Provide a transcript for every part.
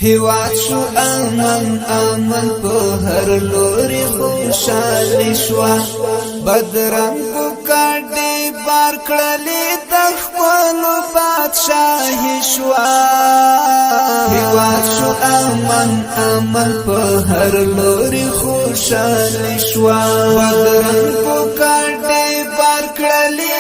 هیواد شو امن امن په هر لوري خوشالي شوا بدرنګ کو کاټي بار کړلې د خپل بادشاہي شوا هیواد شو امن امن په هر لوري خوشالي شوا بدرنګ کو کاټي بار کړلې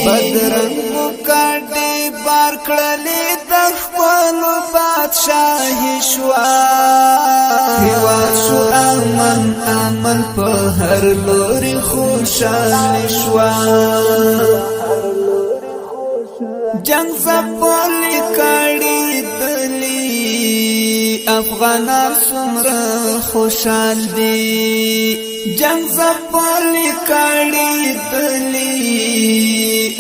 بدرنګ کو کاټي بار کړلې د خپل بادشاہي شوا هیواد شو امن امن په هر لوري خوشالي شوا جنگ زپولې کړي دلی افغانان څومره خوشال دي جنگ زپولې کړي دلی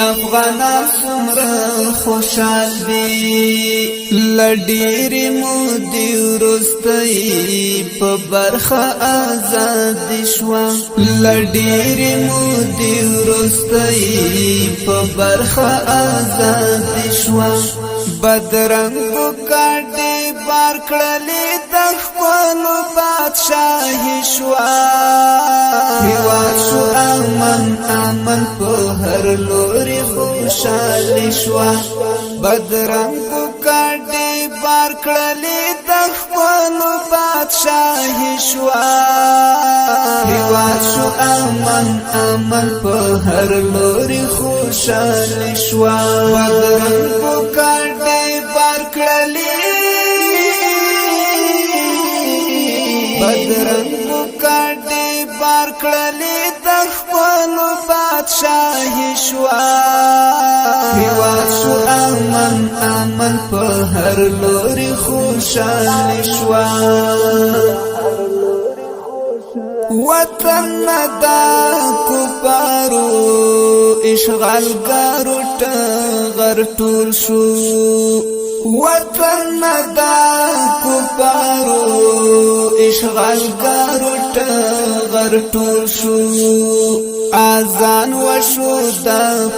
افغانان څومره خوشال دي لډيري مودي ورستي په برخه آزاد شوا لډيري مودي ورستي په برخه آزاد شوا بدرنګ کاټي بار کړلې د خپل بادشاہي شوا هیواد شو امن امن په هر لوري خوشالي شوا بدرنګ کاټي بار کړلې د خپل بادشاہي شوا هیواد شو امن امن په هر لوري خوشالي شوا بدرنګ کاټي بار کړلې بدرنګ کاټي بار کړلې د خپل بادشاہي شوا هیواد شو امن امن په هر لوري خوشالي شوا وطن دا کفارو اشغالګارو ټغر ټول شو وطن دا کفارو اشغالګارو ټغر ټول شو اذان وشو د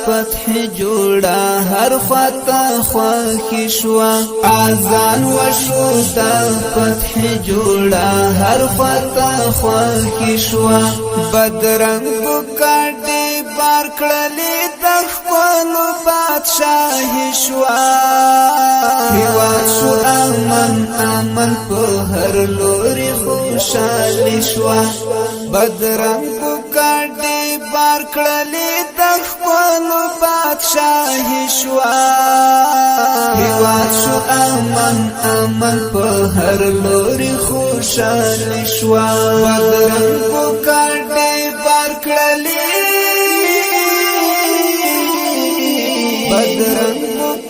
فتح جوړه هر خطا خوښ شو اذان وشو د فتح جوړه هر خطا خوښ شو بدرنګ کاټي بار کړلې د خپل بادشاہي شوا هیواد شو امن امن په هر لوري خوشالي شوا بدرنګ کاټي بار کړلې د خپل بادشاہي شوا هیواد شو امن امن په هر لوري خوشالي شوا بدرنګ کاټي بار کړلې بدرنګ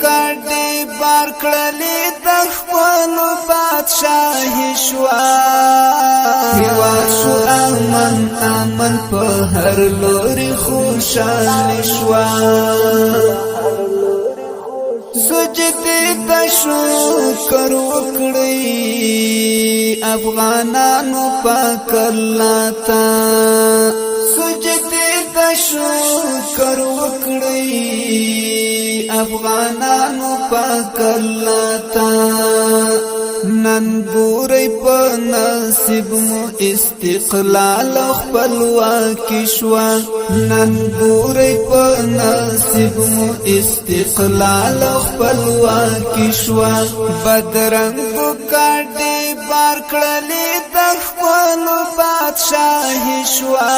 کاټي بار کړلې د خپل بادشاہي شوا هیواد شو امن امن په هر لوري خوشالي شوا سجدي د شکر وکړي افغانانو پاک الله تا سجدي د شکر وکړي افغانانو پاک الله تا نن ګورې په نصیب مو استقلال خپلواکي شوا نن ګورې په نصیب مو استقلال خپلواکي شوا بدرنګ کاټي بار کړلې د خپل بادشاہي شوا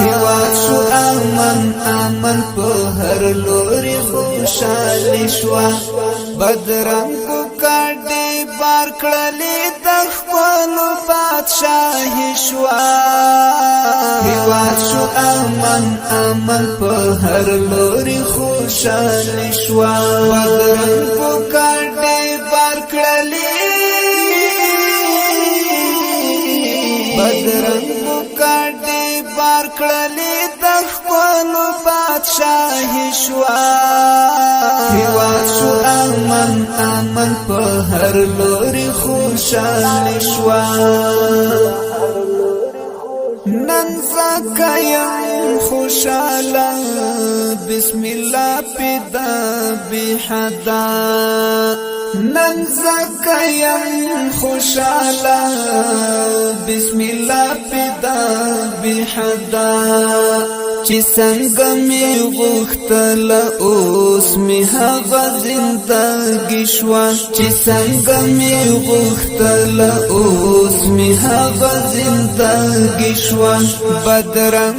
هیواد شو امن امن په هر لوري خوشالي شوا بدرنګ کاټي بار کړلې د خپل بادشاہي شوا هیواد شو امن امن په هر لوري خوشالي شوا بدرنګ کاټي بار کړلې بدرنګ کاټي بار کړلې د خپل بادشاہي شوا هیواد شو امن امن په هر لوري خوشالي شوا نن زکایم خوشاله بسم الله پیدا بحدا نن زکایم خوشاله بسم الله پیدا بحدا چې څنګه می غوښتل اوس می هغه زندګی شوه چې څنګه می غوښتل اوس می هغه زندګی شوه بدرنګ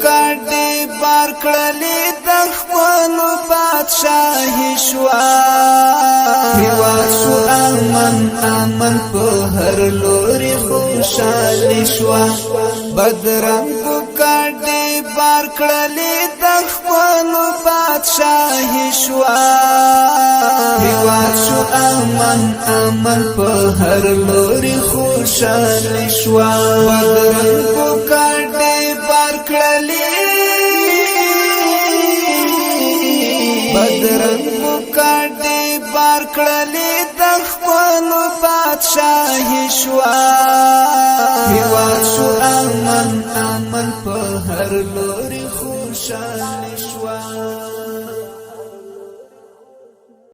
کاټي بار کړلې د خپل بادشاہي شوه هیواد شو امن امن په هر لوري خوشالي شوه بدرنګ کاټي بار کړلې د خپل بادشاہي شوه هیواد شو امن امن په هر لوري خوشالي شوه بدرنګ کاټي بار کړلې بدرنګ کاټي بار کړلې د خپل بادشاہي شوه هیواد شو امن امن په هر لوري خوشالي شوه